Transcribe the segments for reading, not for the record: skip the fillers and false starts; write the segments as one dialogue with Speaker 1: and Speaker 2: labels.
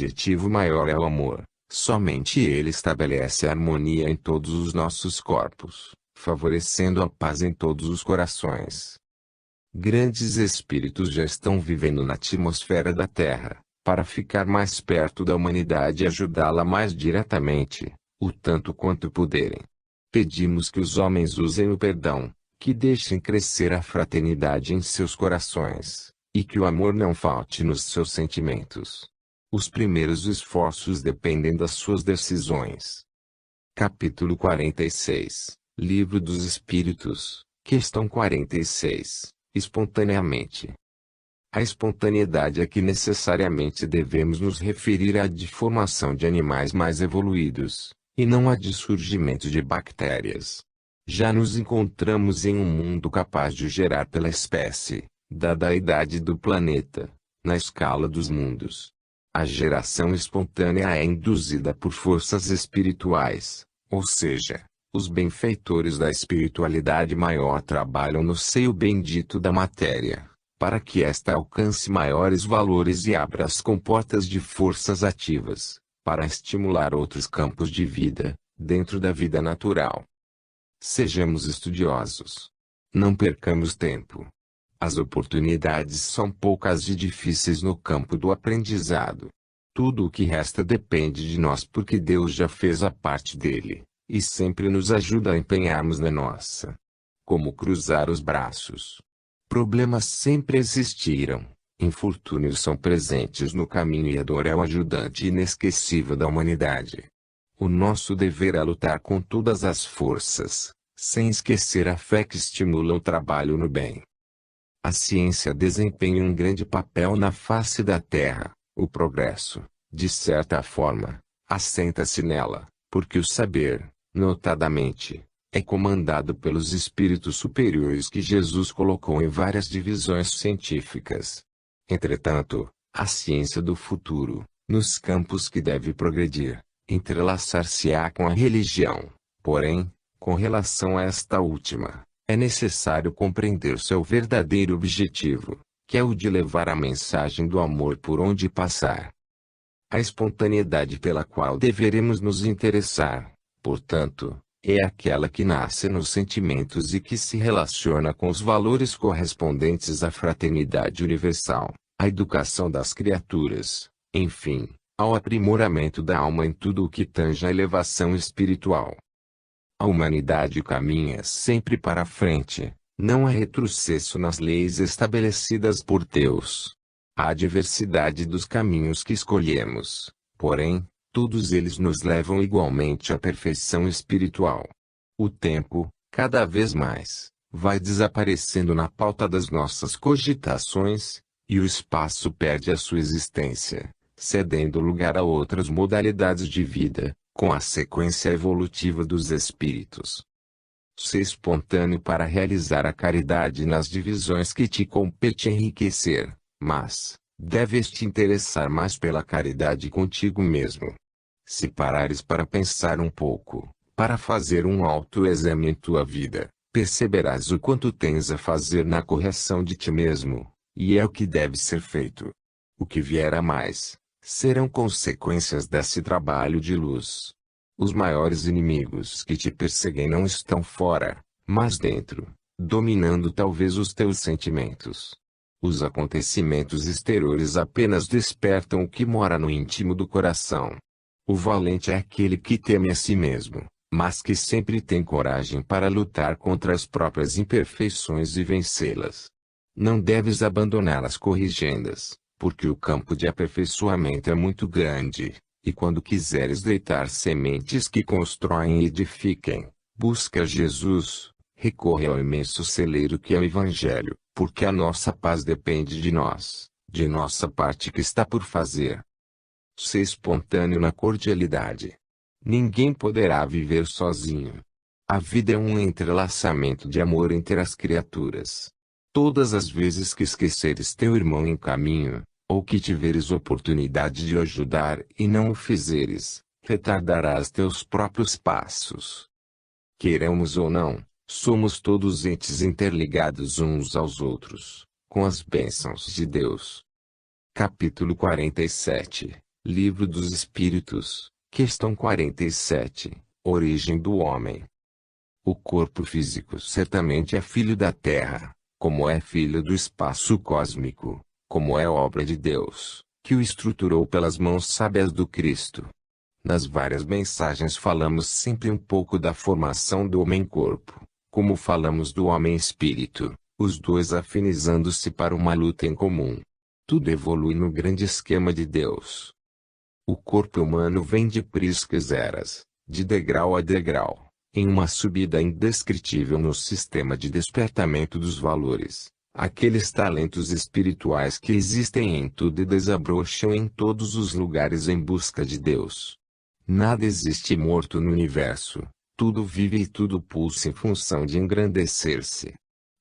Speaker 1: objetivo maior é o amor. Somente ele estabelece a harmonia em todos os nossos corpos, favorecendo a paz em todos os corações. Grandes espíritos já estão vivendo na atmosfera da Terra, para ficar mais perto da humanidade e ajudá-la mais diretamente, o tanto quanto puderem. Pedimos que os homens usem o perdão, que deixem crescer a fraternidade em seus corações, e que o amor não falte nos seus sentimentos. Os primeiros esforços dependem das suas decisões. Capítulo 46, Livro dos Espíritos, questão 46, espontaneamente. A espontaneidade a que necessariamente devemos nos referir à de formação de animais mais evoluídos, e não à de surgimento de bactérias. Já nos encontramos em um mundo capaz de gerar pela espécie, dada a idade do planeta, na escala dos mundos. A geração espontânea é induzida por forças espirituais, ou seja, os benfeitores da espiritualidade maior trabalham no seio bendito da matéria, para que esta alcance maiores valores e abra as comportas de forças ativas, para estimular outros campos de vida, dentro da vida natural. Sejamos estudiosos. Não percamos tempo. As oportunidades são poucas e difíceis no campo do aprendizado. Tudo o que resta depende de nós porque Deus já fez a parte dele, e sempre nos ajuda a empenharmos na nossa. Como cruzar os braços? Problemas sempre existiram, infortúnios são presentes no caminho e a dor é o ajudante inesquecível da humanidade. O nosso dever é lutar com todas as forças, sem esquecer a fé que estimula o trabalho no bem. A ciência desempenha um grande papel na face da Terra. O progresso, de certa forma, assenta-se nela, porque o saber, notadamente, é comandado pelos espíritos superiores que Jesus colocou em várias divisões científicas. Entretanto, a ciência do futuro, nos campos que deve progredir, entrelaçar-se-á com a religião. Porém, com relação a esta última, é necessário compreender seu verdadeiro objetivo, que é o de levar a mensagem do amor por onde passar. A espontaneidade pela qual deveremos nos interessar, portanto, é aquela que nasce nos sentimentos e que se relaciona com os valores correspondentes à fraternidade universal, à educação das criaturas, enfim, ao aprimoramento da alma em tudo o que tange à elevação espiritual. A humanidade caminha sempre para a frente, não há retrocesso nas leis estabelecidas por Deus. Há diversidade dos caminhos que escolhemos, porém, todos eles nos levam igualmente à perfeição espiritual. O tempo, cada vez mais, vai desaparecendo na pauta das nossas cogitações, e o espaço perde a sua existência, cedendo lugar a outras modalidades de vida, com a sequência evolutiva dos espíritos. Ser espontâneo para realizar a caridade nas divisões que te compete enriquecer, mas, deves te interessar mais pela caridade contigo mesmo. Se parares para pensar um pouco, para fazer um autoexame em tua vida, perceberás o quanto tens a fazer na correção de ti mesmo, e é o que deve ser feito. O que vier a mais, serão consequências desse trabalho de luz. Os maiores inimigos que te perseguem não estão fora, mas dentro, dominando talvez os teus sentimentos. Os acontecimentos exteriores apenas despertam o que mora no íntimo do coração. O valente é aquele que teme a si mesmo, mas que sempre tem coragem para lutar contra as próprias imperfeições e vencê-las. Não deves abandonar as corrigendas, porque o campo de aperfeiçoamento é muito grande. E quando quiseres deitar sementes que constroem e edifiquem, busca Jesus, recorre ao imenso celeiro que é o Evangelho, porque a nossa paz depende de nós, de nossa parte que está por fazer. Ser espontâneo na cordialidade. Ninguém poderá viver sozinho. A vida é um entrelaçamento de amor entre as criaturas. Todas as vezes que esqueceres teu irmão em caminho, ou que tiveres oportunidade de o ajudar e não o fizeres, retardarás teus próprios passos. Queiramos ou não, somos todos entes interligados uns aos outros, com as bênçãos de Deus. Capítulo 47. Livro dos Espíritos, questão 47, Origem do homem. O corpo físico certamente é filho da Terra, como é filho do espaço cósmico, como é obra de Deus, que o estruturou pelas mãos sábias do Cristo. Nas várias mensagens falamos sempre um pouco da formação do homem-corpo, como falamos do homem-espírito, os dois afinizando-se para uma luta em comum. Tudo evolui no grande esquema de Deus. O corpo humano vem de priscas eras, de degrau a degrau, em uma subida indescritível no sistema de despertamento dos valores, aqueles talentos espirituais que existem em tudo e desabrocham em todos os lugares em busca de Deus. Nada existe morto no universo, tudo vive e tudo pulsa em função de engrandecer-se.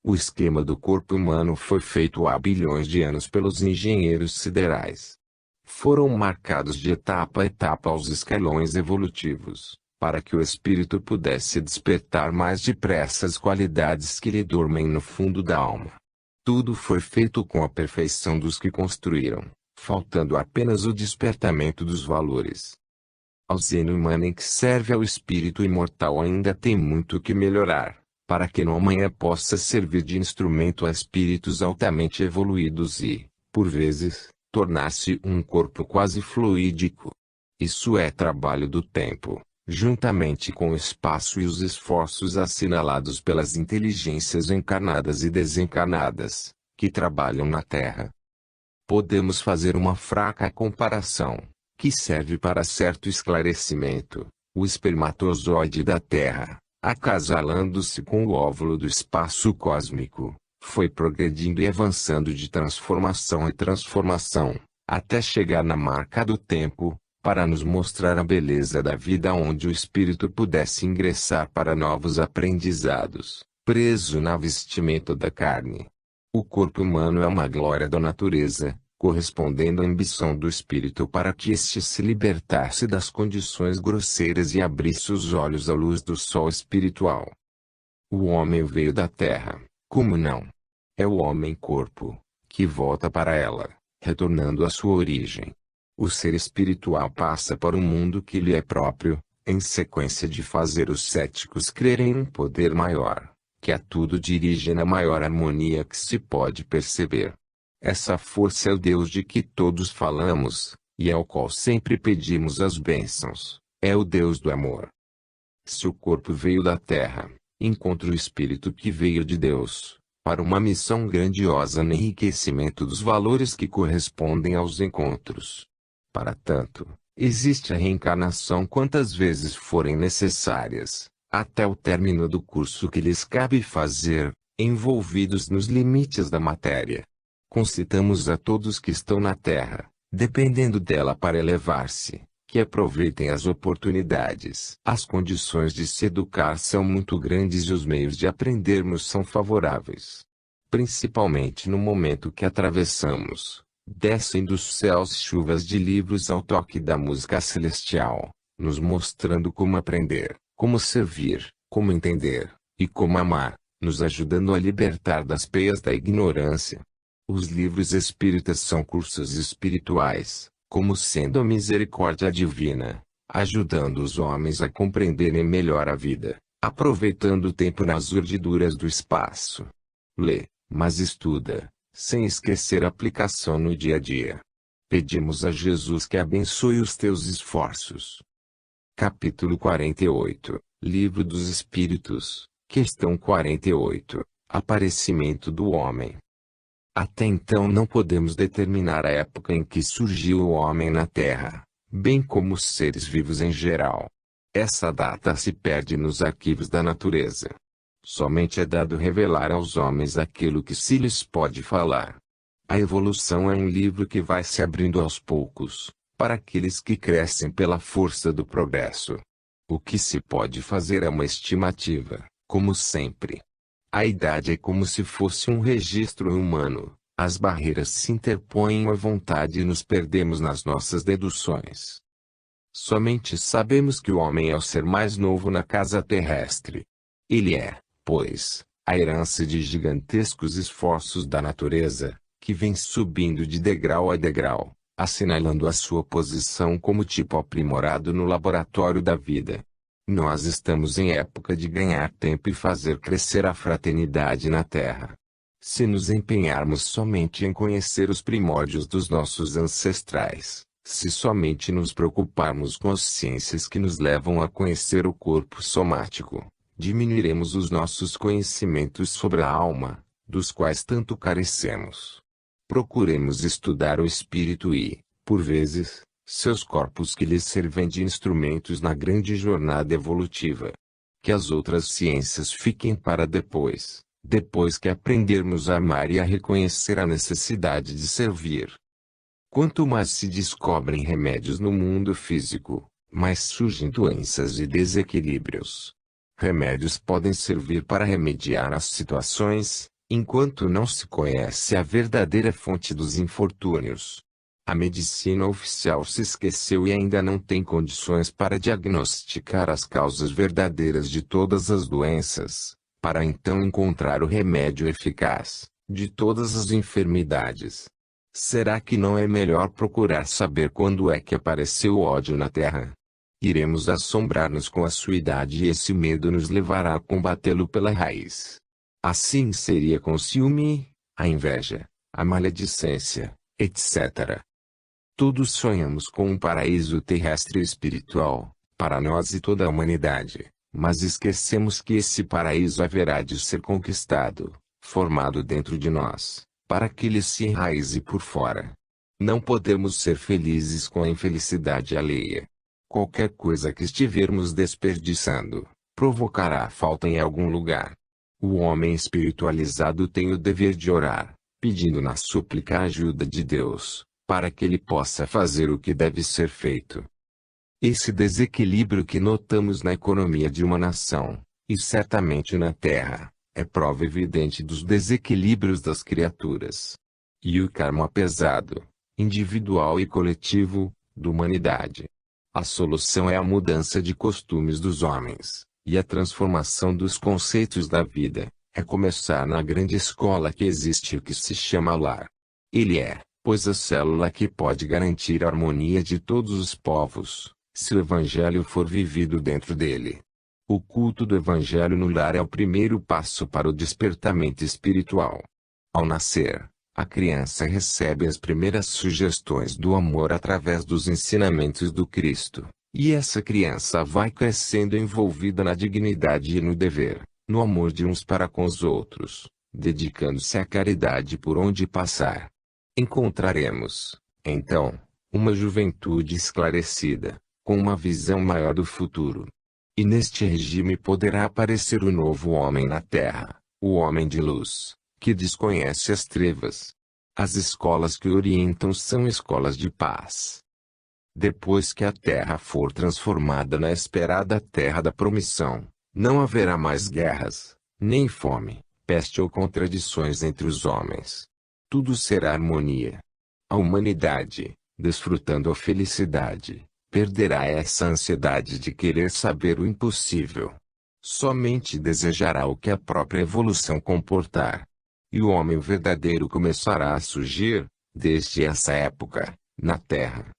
Speaker 1: O esquema do corpo humano foi feito há bilhões de anos pelos engenheiros siderais. Foram marcados de etapa a etapa os escalões evolutivos, para que o espírito pudesse despertar mais depressa as qualidades que lhe dormem no fundo da alma. Tudo foi feito com a perfeição dos que construíram, faltando apenas o despertamento dos valores. A usina humana em que serve ao espírito imortal ainda tem muito que melhorar, para que no amanhã possa servir de instrumento a espíritos altamente evoluídos e, por vezes, tornar-se um corpo quase fluídico. Isso é trabalho do tempo, juntamente com o espaço e os esforços assinalados pelas inteligências encarnadas e desencarnadas, que trabalham na Terra. Podemos fazer uma fraca comparação, que serve para certo esclarecimento. O espermatozoide da Terra, acasalando-se com o óvulo do espaço cósmico, foi progredindo e avançando de transformação em transformação, até chegar na marca do tempo, para nos mostrar a beleza da vida onde o espírito pudesse ingressar para novos aprendizados, preso na vestimenta da carne. O corpo humano é uma glória da natureza, correspondendo à ambição do espírito para que este se libertasse das condições grosseiras e abrisse os olhos à luz do sol espiritual. O homem veio da terra, como não? É o homem-corpo, que volta para ela, retornando à sua origem. O ser espiritual passa para o mundo que lhe é próprio, em sequência de fazer os céticos crerem em um poder maior, que a tudo dirige na maior harmonia que se pode perceber. Essa força é o Deus de que todos falamos, e ao qual sempre pedimos as bênçãos, é o Deus do amor. Se o corpo veio da terra, encontra o espírito que veio de Deus, para uma missão grandiosa no enriquecimento dos valores que correspondem aos encontros. Para tanto, existe a reencarnação quantas vezes forem necessárias, até o término do curso que lhes cabe fazer, envolvidos nos limites da matéria. Concitamos a todos que estão na Terra, dependendo dela para elevar-se, que aproveitem as oportunidades. As condições de se educar são muito grandes e os meios de aprendermos são favoráveis. Principalmente no momento que atravessamos, descem dos céus chuvas de livros ao toque da música celestial, nos mostrando como aprender, como servir, como entender, e como amar, nos ajudando a libertar das peias da ignorância. Os livros espíritas são cursos espirituais, como sendo a misericórdia divina, ajudando os homens a compreenderem melhor a vida, aproveitando o tempo nas urdiduras do espaço. Lê, mas estuda, sem esquecer a aplicação no dia a dia. Pedimos a Jesus que abençoe os teus esforços. Capítulo 48, Livro dos Espíritos, questão 48, Aparecimento do homem. Até então não podemos determinar a época em que surgiu o homem na Terra, bem como os seres vivos em geral. Essa data se perde nos arquivos da natureza. Somente é dado revelar aos homens aquilo que se lhes pode falar. A evolução é um livro que vai se abrindo aos poucos, para aqueles que crescem pela força do progresso. O que se pode fazer é uma estimativa, como sempre. A idade é como se fosse um registro humano, as barreiras se interpõem à vontade e nos perdemos nas nossas deduções. Somente sabemos que o homem é o ser mais novo na casa terrestre. Ele é, pois, a herança de gigantescos esforços da natureza, que vem subindo de degrau a degrau, assinalando a sua posição como tipo aprimorado no laboratório da vida. Nós estamos em época de ganhar tempo e fazer crescer a fraternidade na Terra. Se nos empenharmos somente em conhecer os primórdios dos nossos ancestrais, se somente nos preocuparmos com as ciências que nos levam a conhecer o corpo somático, diminuiremos os nossos conhecimentos sobre a alma, dos quais tanto carecemos. Procuremos estudar o espírito e, por vezes, seus corpos que lhes servem de instrumentos na grande jornada evolutiva. Que as outras ciências fiquem para depois que aprendermos a amar e a reconhecer a necessidade de servir. Quanto mais se descobrem remédios no mundo físico, mais surgem doenças e desequilíbrios. Remédios podem servir para remediar as situações, enquanto não se conhece a verdadeira fonte dos infortúnios. A medicina oficial se esqueceu e ainda não tem condições para diagnosticar as causas verdadeiras de todas as doenças, para então encontrar o remédio eficaz de todas as enfermidades. Será que não é melhor procurar saber quando é que apareceu o ódio na Terra? Iremos assombrar-nos com a sua idade e esse medo nos levará a combatê-lo pela raiz. Assim seria com o ciúme, a inveja, a maledicência, etc. Todos sonhamos com um paraíso terrestre e espiritual, para nós e toda a humanidade, mas esquecemos que esse paraíso haverá de ser conquistado, formado dentro de nós, para que ele se enraize por fora. Não podemos ser felizes com a infelicidade alheia. Qualquer coisa que estivermos desperdiçando, provocará falta em algum lugar. O homem espiritualizado tem o dever de orar, pedindo na súplica a ajuda de Deus, para que ele possa fazer o que deve ser feito. Esse desequilíbrio que notamos na economia de uma nação, e certamente na Terra, é prova evidente dos desequilíbrios das criaturas. E o karma pesado, individual e coletivo, da humanidade. A solução é a mudança de costumes dos homens, e a transformação dos conceitos da vida, é começar na grande escola que existe o que se chama lar. Ele é, pois a célula que pode garantir a harmonia de todos os povos, se o Evangelho for vivido dentro dele. O culto do Evangelho no lar é o primeiro passo para o despertamento espiritual. Ao nascer, a criança recebe as primeiras sugestões do amor através dos ensinamentos do Cristo, e essa criança vai crescendo envolvida na dignidade e no dever, no amor de uns para com os outros, dedicando-se à caridade por onde passar. Encontraremos, então, uma juventude esclarecida, com uma visão maior do futuro. E neste regime poderá aparecer o novo homem na Terra, o homem de luz, que desconhece as trevas. As escolas que orientam são escolas de paz. Depois que a Terra for transformada na esperada Terra da promissão, não haverá mais guerras, nem fome, peste ou contradições entre os homens. Tudo será harmonia. A humanidade, desfrutando a felicidade, perderá essa ansiedade de querer saber o impossível. Somente desejará o que a própria evolução comportar. E o homem verdadeiro começará a surgir, desde essa época, na Terra.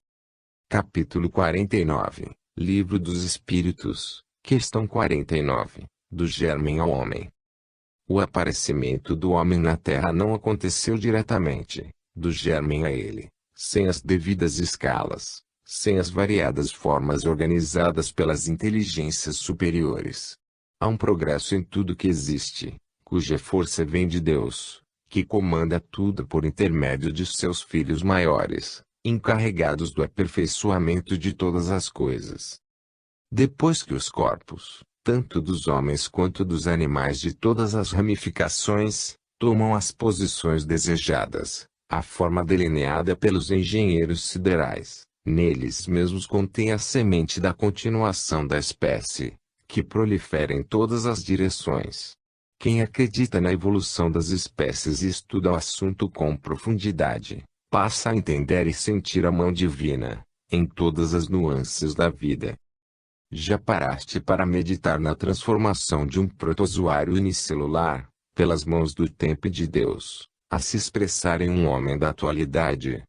Speaker 1: Capítulo 49, Livro dos Espíritos, Questão 49, do germen ao homem. O aparecimento do homem na Terra não aconteceu diretamente, do germen a ele, sem as devidas escalas, sem as variadas formas organizadas pelas inteligências superiores. Há um progresso em tudo que existe, cuja força vem de Deus, que comanda tudo por intermédio de seus filhos maiores, encarregados do aperfeiçoamento de todas as coisas. Depois que os corpos, tanto dos homens quanto dos animais de todas as ramificações, tomam as posições desejadas, a forma delineada pelos engenheiros siderais, neles mesmos contém a semente da continuação da espécie, que prolifera em todas as direções. Quem acredita na evolução das espécies e estuda o assunto com profundidade, passa a entender e sentir a mão divina, em todas as nuances da vida. Já paraste para meditar na transformação de um protozoário unicelular, pelas mãos do tempo e de Deus, a se expressar em um homem da atualidade?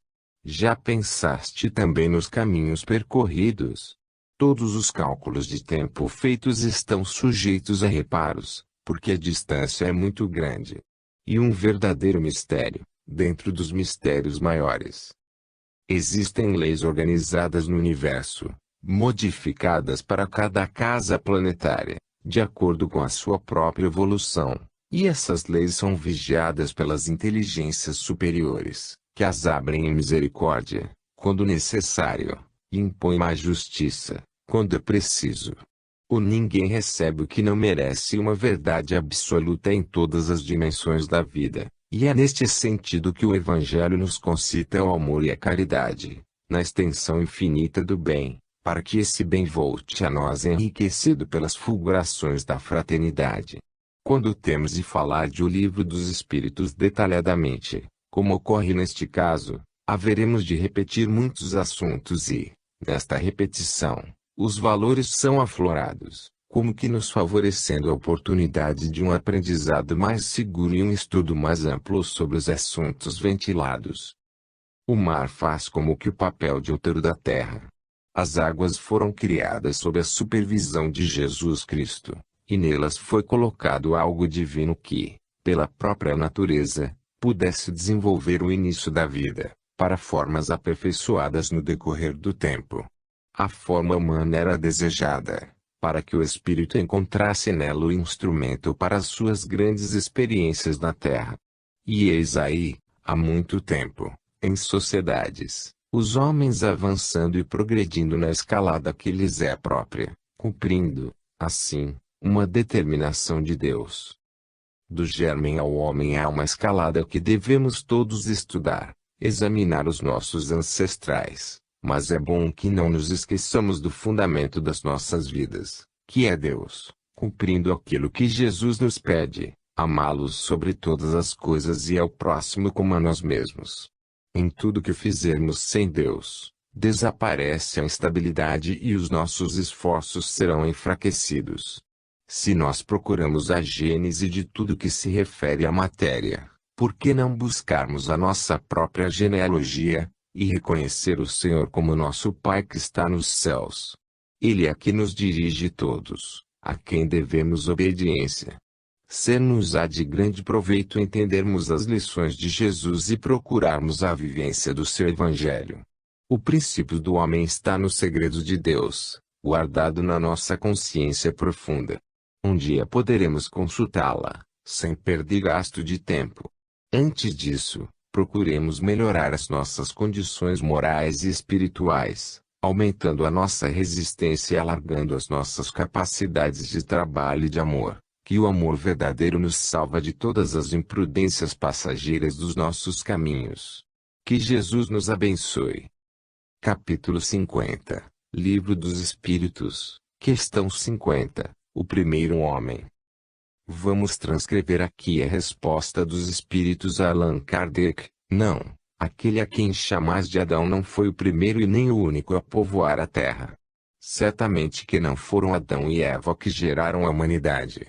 Speaker 1: Já pensaste também nos caminhos percorridos? Todos os cálculos de tempo feitos estão sujeitos a reparos, porque a distância é muito grande. E um verdadeiro mistério, dentro dos mistérios maiores. Existem leis organizadas no universo, modificadas para cada casa planetária, de acordo com a sua própria evolução, e essas leis são vigiadas pelas inteligências superiores, que as abrem em misericórdia, quando necessário, e impõem a justiça, quando é preciso. O ninguém recebe o que não merece uma verdade absoluta em todas as dimensões da vida, e é neste sentido que o Evangelho nos concita ao amor e à caridade, na extensão infinita do bem, para que esse bem volte a nós enriquecido pelas fulgurações da fraternidade. Quando temos de falar de O Livro dos Espíritos detalhadamente, como ocorre neste caso, haveremos de repetir muitos assuntos e, nesta repetição, os valores são aflorados, como que nos favorecendo a oportunidade de um aprendizado mais seguro e um estudo mais amplo sobre os assuntos ventilados. O mar faz como que o papel de útero da terra. As águas foram criadas sob a supervisão de Jesus Cristo, e nelas foi colocado algo divino que, pela própria natureza, pudesse desenvolver o início da vida, para formas aperfeiçoadas no decorrer do tempo. A forma humana era desejada, para que o espírito encontrasse nela o instrumento para as suas grandes experiências na Terra. E eis aí, há muito tempo, em sociedades, os homens avançando e progredindo na escalada que lhes é própria, cumprindo, assim, uma determinação de Deus. Do germen ao homem há uma escalada que devemos todos estudar, examinar os nossos ancestrais. Mas é bom que não nos esqueçamos do fundamento das nossas vidas, que é Deus, cumprindo aquilo que Jesus nos pede, amá-los sobre todas as coisas e ao próximo como a nós mesmos. Em tudo que fizermos sem Deus, desaparece a estabilidade e os nossos esforços serão enfraquecidos. Se nós procuramos a gênese de tudo que se refere à matéria, por que não buscarmos a nossa própria genealogia? E reconhecer o Senhor como nosso Pai que está nos céus. Ele é que nos dirige todos, a quem devemos obediência. Ser-nos-á de grande proveito entendermos as lições de Jesus e procurarmos a vivência do seu Evangelho. O princípio do homem está nos segredos de Deus, guardado na nossa consciência profunda. Um dia poderemos consultá-la, sem perder gasto de tempo. Antes disso, procuremos melhorar as nossas condições morais e espirituais, aumentando a nossa resistência e alargando as nossas capacidades de trabalho e de amor, que o amor verdadeiro nos salva de todas as imprudências passageiras dos nossos caminhos. Que Jesus nos abençoe. Capítulo 50, Livro dos Espíritos, Questão 50, O Primeiro Homem. Vamos transcrever aqui a resposta dos espíritos a Allan Kardec. Não, aquele a quem chamais de Adão não foi o primeiro e nem o único a povoar a terra. Certamente que não foram Adão e Eva que geraram a humanidade.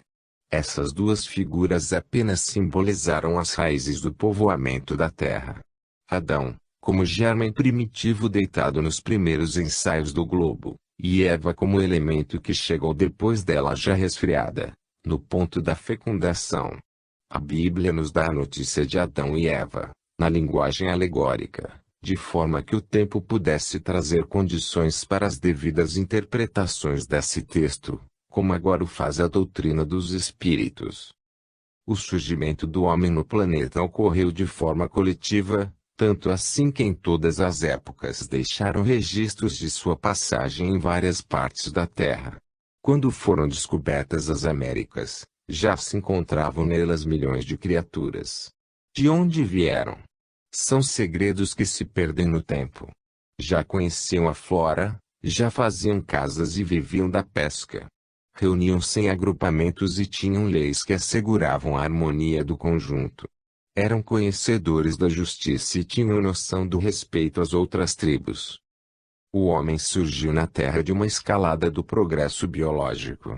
Speaker 1: Essas duas figuras apenas simbolizaram as raízes do povoamento da terra. Adão, como germen primitivo deitado nos primeiros ensaios do globo, e Eva como elemento que chegou depois dela já resfriada, no ponto da fecundação. A Bíblia nos dá a notícia de Adão e Eva, na linguagem alegórica, de forma que o tempo pudesse trazer condições para as devidas interpretações desse texto, como agora o faz a doutrina dos espíritos. O surgimento do homem no planeta ocorreu de forma coletiva, tanto assim que em todas as épocas deixaram registros de sua passagem em várias partes da Terra. Quando foram descobertas as Américas, já se encontravam nelas milhões de criaturas. De onde vieram? São segredos que se perdem no tempo. Já conheciam a flora, já faziam casas e viviam da pesca. Reuniam-se em agrupamentos e tinham leis que asseguravam a harmonia do conjunto. Eram conhecedores da justiça e tinham noção do respeito às outras tribos. O homem surgiu na Terra de uma escalada do progresso biológico.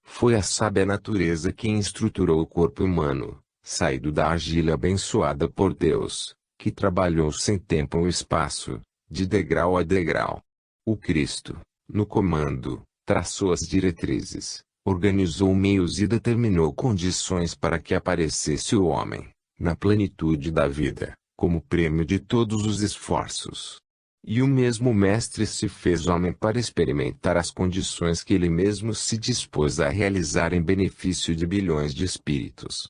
Speaker 1: Foi a sábia natureza quem estruturou o corpo humano, saído da argila abençoada por Deus, que trabalhou sem tempo ou espaço, de degrau a degrau. O Cristo, no comando, traçou as diretrizes, organizou meios e determinou condições para que aparecesse o homem, na plenitude da vida, como prêmio de todos os esforços. E o mesmo Mestre se fez homem para experimentar as condições que ele mesmo se dispôs a realizar em benefício de bilhões de espíritos.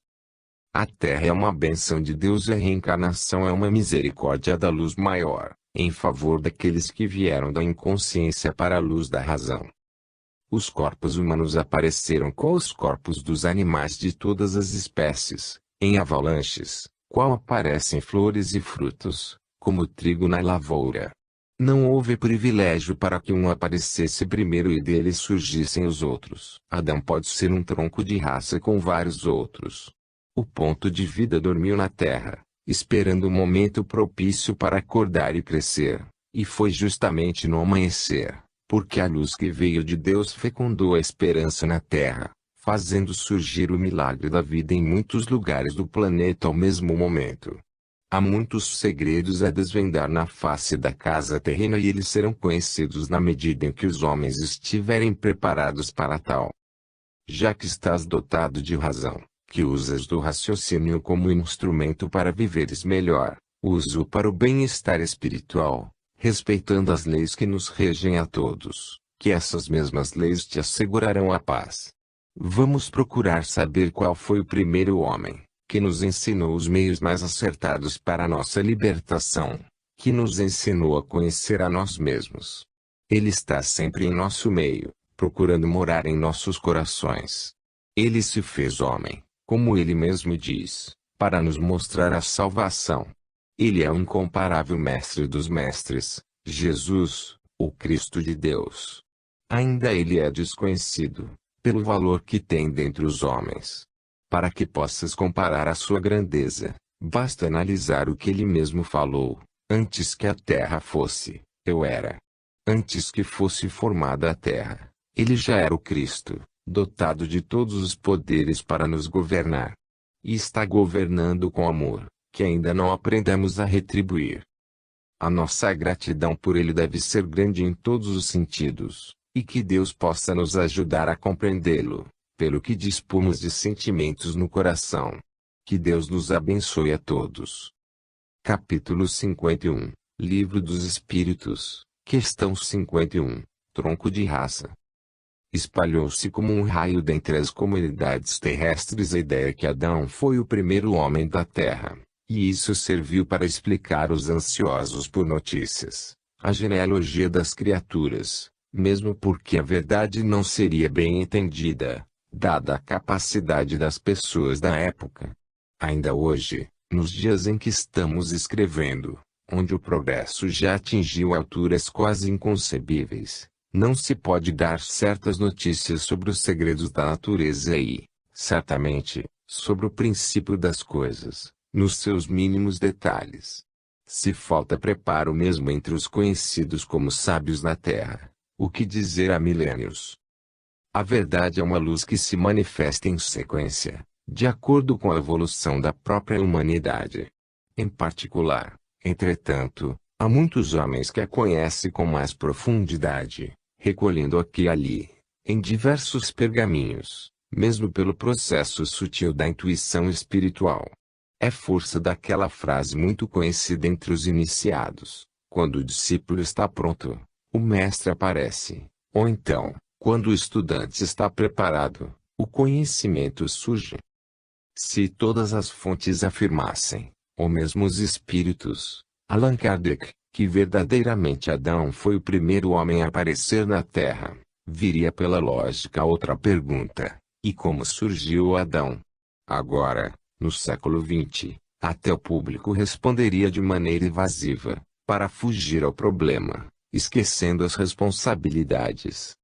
Speaker 1: A Terra é uma bênção de Deus e a reencarnação é uma misericórdia da luz maior, em favor daqueles que vieram da inconsciência para a luz da razão. Os corpos humanos apareceram com os corpos dos animais de todas as espécies, em avalanches, qual aparecem flores e frutos, como trigo na lavoura. Não houve privilégio para que um aparecesse primeiro e dele surgissem os outros. Adão pode ser um tronco de raça com vários outros. O ponto de vida dormiu na terra, esperando o momento propício para acordar e crescer, e foi justamente no amanhecer, porque a luz que veio de Deus fecundou a esperança na terra, fazendo surgir o milagre da vida em muitos lugares do planeta ao mesmo momento. Há muitos segredos a desvendar na face da casa terrena e eles serão conhecidos na medida em que os homens estiverem preparados para tal. Já que estás dotado de razão, que usas do raciocínio como instrumento para viveres melhor, usa-o para o bem-estar espiritual, respeitando as leis que nos regem a todos, que essas mesmas leis te assegurarão a paz. Vamos procurar saber qual foi o primeiro homem, que nos ensinou os meios mais acertados para a nossa libertação, que nos ensinou a conhecer a nós mesmos. Ele está sempre em nosso meio, procurando morar em nossos corações. Ele se fez homem, como ele mesmo diz, para nos mostrar a salvação. Ele é o incomparável Mestre dos Mestres, Jesus, o Cristo de Deus. Ainda ele é desconhecido, pelo valor que tem dentre os homens. Para que possas comparar a sua grandeza, basta analisar o que ele mesmo falou: antes que a terra fosse, eu era. Antes que fosse formada a terra, ele já era o Cristo, dotado de todos os poderes para nos governar. E está governando com amor, que ainda não aprendemos a retribuir. A nossa gratidão por ele deve ser grande em todos os sentidos, e que Deus possa nos ajudar a compreendê-lo, pelo que dispomos de sentimentos no coração. Que Deus nos abençoe a todos. Capítulo 51, Livro dos Espíritos, Questão 51, Tronco de Raça. Espalhou-se como um raio dentre as comunidades terrestres a ideia que Adão foi o primeiro homem da Terra, e isso serviu para explicar os ansiosos por notícias, a genealogia das criaturas, mesmo porque a verdade não seria bem entendida, dada a capacidade das pessoas da época. Ainda hoje, nos dias em que estamos escrevendo, onde o progresso já atingiu alturas quase inconcebíveis, não se pode dar certas notícias sobre os segredos da natureza e, certamente, sobre o princípio das coisas, nos seus mínimos detalhes. Se falta preparo mesmo entre os conhecidos como sábios na Terra, o que dizer há milênios? A verdade é uma luz que se manifesta em sequência, de acordo com a evolução da própria humanidade. Em particular, entretanto, há muitos homens que a conhecem com mais profundidade, recolhendo aqui e ali, em diversos pergaminhos, mesmo pelo processo sutil da intuição espiritual. É força daquela frase muito conhecida entre os iniciados: quando o discípulo está pronto, o mestre aparece. Ou então, quando o estudante está preparado, o conhecimento surge. Se todas as fontes afirmassem, ou mesmo os espíritos, Allan Kardec, que verdadeiramente Adão foi o primeiro homem a aparecer na Terra, viria pela lógica outra pergunta: e como surgiu Adão? Agora, no século XX, até o público responderia de maneira evasiva, para fugir ao problema, esquecendo as responsabilidades.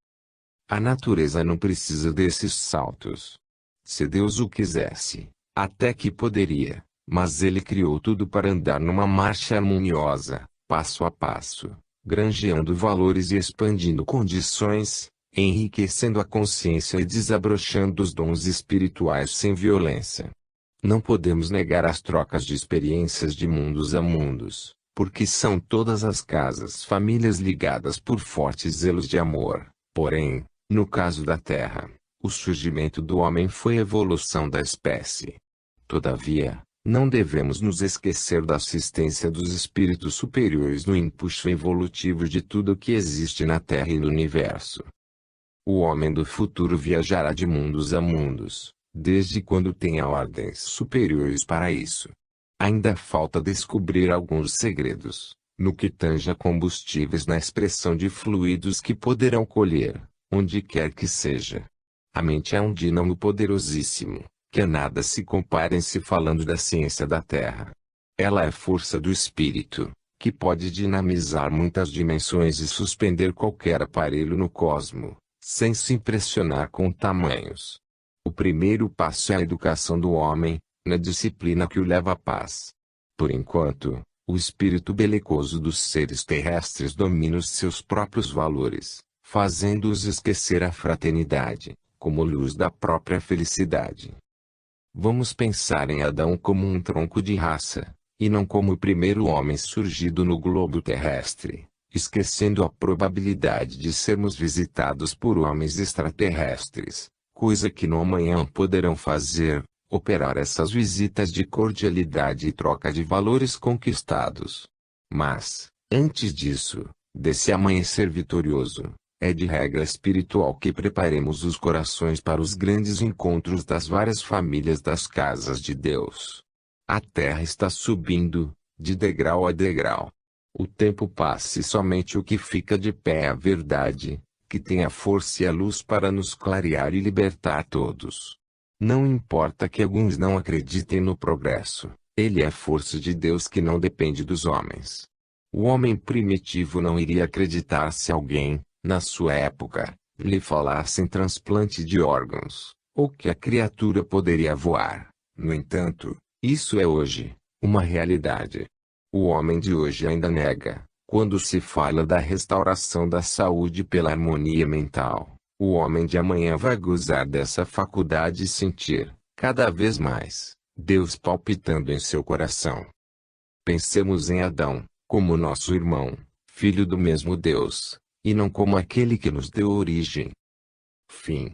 Speaker 1: A natureza não precisa desses saltos. Se Deus o quisesse, até que poderia, mas ele criou tudo para andar numa marcha harmoniosa, passo a passo, granjeando valores e expandindo condições, enriquecendo a consciência e desabrochando os dons espirituais sem violência. Não podemos negar as trocas de experiências de mundos a mundos, porque são todas as casas famílias ligadas por fortes zelos de amor. Porém, no caso da Terra, o surgimento do homem foi a evolução da espécie. Todavia, não devemos nos esquecer da assistência dos espíritos superiores no impulso evolutivo de tudo o que existe na Terra e no universo. O homem do futuro viajará de mundos a mundos, desde quando tenha ordens superiores para isso. Ainda falta descobrir alguns segredos, no que tange a combustíveis na expressão de fluidos que poderão colher, onde quer que seja. A mente é um dínamo poderosíssimo, que a nada se compara em se falando da ciência da Terra. Ela é força do espírito, que pode dinamizar muitas dimensões e suspender qualquer aparelho no cosmo, sem se impressionar com tamanhos. O primeiro passo é a educação do homem, na disciplina que o leva à paz. Por enquanto, o espírito belicoso dos seres terrestres domina os seus próprios valores, fazendo-os esquecer a fraternidade, como luz da própria felicidade. Vamos pensar em Adão como um tronco de raça, e não como o primeiro homem surgido no globo terrestre, esquecendo a probabilidade de sermos visitados por homens extraterrestres, coisa que no amanhã poderão fazer, operar essas visitas de cordialidade e troca de valores conquistados. Mas, antes disso, desse amanhecer vitorioso, é de regra espiritual que preparemos os corações para os grandes encontros das várias famílias das casas de Deus. A terra está subindo, de degrau a degrau. O tempo passa e somente o que fica de pé é a verdade, que tem a força e a luz para nos clarear e libertar todos. Não importa que alguns não acreditem no progresso, ele é força de Deus que não depende dos homens. O homem primitivo não iria acreditar se alguém, na sua época, lhe falasse em transplante de órgãos, ou que a criatura poderia voar. No entanto, isso é hoje, uma realidade. O homem de hoje ainda nega, quando se fala da restauração da saúde pela harmonia mental. O homem de amanhã vai gozar dessa faculdade e sentir, cada vez mais, Deus palpitando em seu coração. Pensemos em Adão, como nosso irmão, filho do mesmo Deus, e não como aquele que nos deu origem. Fim.